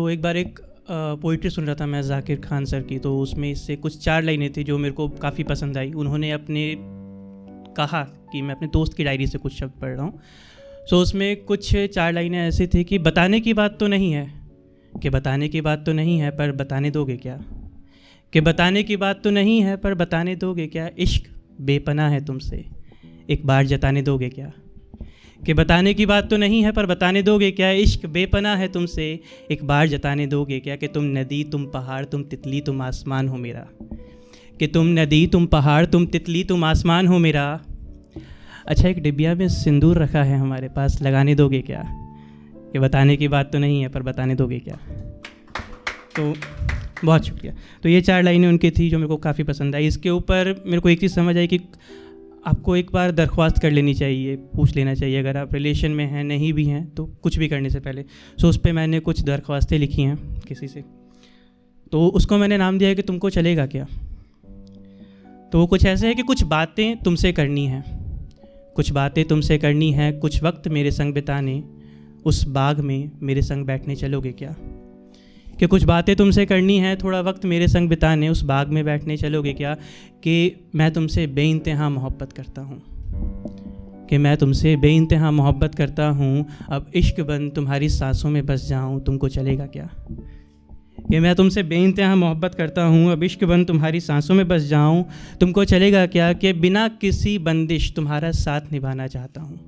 एक बार एक पोइट्री सुन रहा था मैं ज़ाकिर खान सर की, तो उसमें इससे कुछ 4 लाइनें थी जो मेरे को काफ़ी पसंद आई। उन्होंने अपने कहा कि मैं अपने दोस्त की डायरी से कुछ शब्द पढ़ रहा हूँ। उसमें कुछ 4 लाइनें ऐसी थी कि बताने की बात तो नहीं है, कि बताने की बात तो नहीं है पर बताने दोगे क्या, कि बताने की बात तो नहीं है पर बताने दोगे क्या, इश्क बेपनाह है तुमसे एक बार जताने दोगे क्या, कि बताने की बात तो नहीं है पर बताने दोगे क्या, इश्क बेपनाह है तुमसे एक बार जताने दोगे क्या, कि तुम नदी तुम पहाड़ तुम तितली तुम आसमान हो मेरा, कि तुम नदी तुम पहाड़ तुम तितली तुम आसमान हो मेरा। अच्छा, एक डिबिया में सिंदूर रखा है हमारे पास, लगाने दोगे क्या, कि बताने की बात तो नहीं है पर बताने दोगे क्या। तो बहुत शुक्रिया। तो ये 4 लाइनें उनकी थी जो मेरे को काफ़ी पसंद आई। इसके ऊपर मेरे को एक चीज़ समझ आई कि आपको एक बार दरख्वास्त कर लेनी चाहिए, पूछ लेना चाहिए, अगर आप रिलेशन में हैं, नहीं भी हैं तो कुछ भी करने से पहले। उस पर मैंने कुछ दरख्वास्तें लिखी हैं किसी से, तो उसको मैंने नाम दिया है कि तुमको चलेगा क्या। तो वो कुछ ऐसे है कि कुछ बातें तुमसे करनी हैं, कुछ बातें तुमसे करनी हैं, कुछ वक्त मेरे संग बिताने उस बाग में मेरे संग बैठने चलोगे क्या, कि कुछ बातें तुमसे करनी हैं, थोड़ा वक्त मेरे संग बिताने उस बाग में बैठने चलोगे क्या, कि मैं तुमसे बेइंतहा मोहब्बत करता हूँ, कि मैं तुमसे बेइंतहा मोहब्बत करता हूँ, अब इश्क बन तुम्हारी सांसों में बस जाऊँ तुमको चलेगा क्या, कि मैं तुमसे बेइंतहा मोहब्बत करता हूँ, अब इश्क बन तुम्हारी सांसों में बस जाऊँ तुमको चलेगा क्या, कि बिना किसी बंदिश तुम्हारा साथ निभाना चाहता हूँ,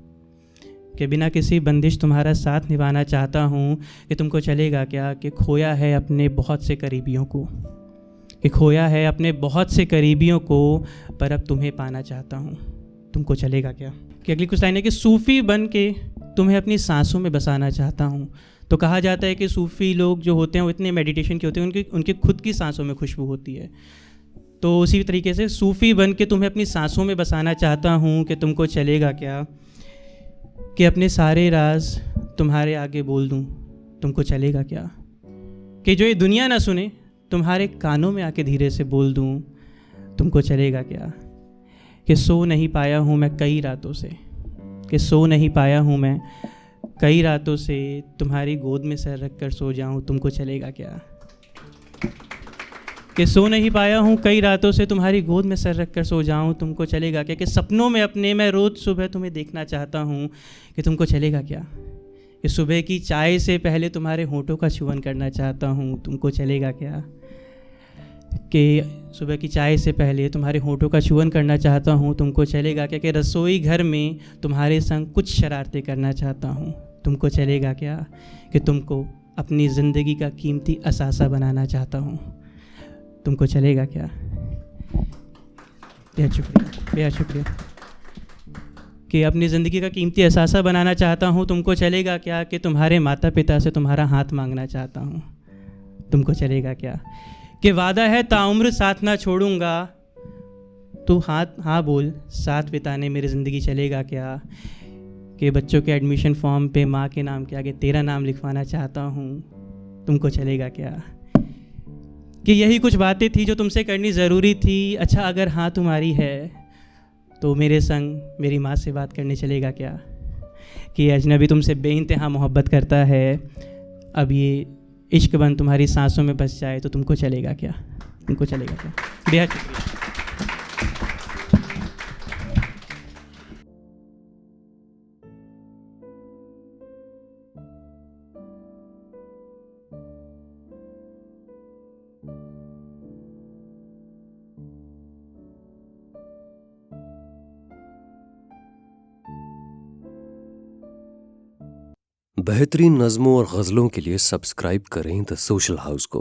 कि बिना किसी बंदिश तुम्हारा साथ निभाना चाहता हूँ, कि तुमको चलेगा क्या, कि खोया है अपने बहुत से करीबियों को, कि खोया है अपने बहुत से करीबियों को पर अब तुम्हें पाना चाहता हूँ तुमको चलेगा क्या। कि अगली कुछ लाइन है कि सूफ़ी बन के तुम्हें अपनी सांसों में बसाना चाहता हूँ। तो कहा जाता है कि सूफ़ी लोग जो होते हैं वो इतने मेडिटेशन के होते हैं, उनके खुद की सांसों में खुशबू होती है। तो उसी तरीके से सूफ़ी बन के तुम्हें अपनी सांसों में बसाना चाहता हूँ, कि तुमको चलेगा क्या, कि अपने सारे राज तुम्हारे आगे बोल दूं तुमको चलेगा क्या, कि जो ये दुनिया ना सुने तुम्हारे कानों में आके धीरे से बोल दूं तुमको चलेगा क्या, कि सो नहीं पाया हूँ मैं कई रातों से, कि सो नहीं पाया हूँ मैं कई रातों से तुम्हारी गोद में सर रख कर सो जाऊँ तुमको चलेगा क्या, कि सो नहीं पाया हूँ कई रातों से तुम्हारी गोद में सर रख कर सो जाऊँ तुमको चलेगा क्या, कि सपनों में अपने मैं रोज़ सुबह तुम्हें देखना चाहता हूँ कि तुमको चलेगा क्या, कि सुबह की चाय से पहले तुम्हारे होठों का चुवन करना चाहता हूँ तुमको चलेगा क्या, कि सुबह की चाय से पहले तुम्हारे होठों का चुवन करना चाहता हूँ तुमको चलेगा क्या, कि रसोई घर में तुम्हारे संग कुछ शरारतें करना चाहता हूँ तुमको चलेगा क्या, कि तुमको अपनी ज़िंदगी का कीमती असासा बनाना चाहता हूँ तुमको चलेगा क्या। बेहद शुक्रिया, बेहद शुक्रिया। कि अपनी ज़िंदगी का कीमती असासा बनाना चाहता हूँ तुमको चलेगा क्या, कि तुम्हारे माता पिता से तुम्हारा हाथ मांगना चाहता हूँ तुमको चलेगा क्या, कि वादा है ताउम्र साथ ना छोड़ूंगा तू हाँ बोल साथ बिताने मेरी ज़िंदगी चलेगा क्या, कि बच्चों के एडमिशन फॉर्म पे माँ के नाम के आगे तेरा नाम लिखवाना चाहता हूँ तुमको चलेगा क्या, कि यही कुछ बातें थी जो तुमसे करनी ज़रूरी थी। अच्छा, अगर हाँ तुम्हारी है तो मेरे संग मेरी माँ से बात करने चलेगा क्या, कि अजनबी तुमसे बेइंतहा मोहब्बत करता है, अब ये इश्क बन तुम्हारी सांसों में बस जाए तो तुमको चलेगा क्या, तुमको चलेगा क्या। बेहद शुक्रिया। बेहतरीन नज़्मों और गज़लों के लिए सब्सक्राइब करें द सोशल हाउस को।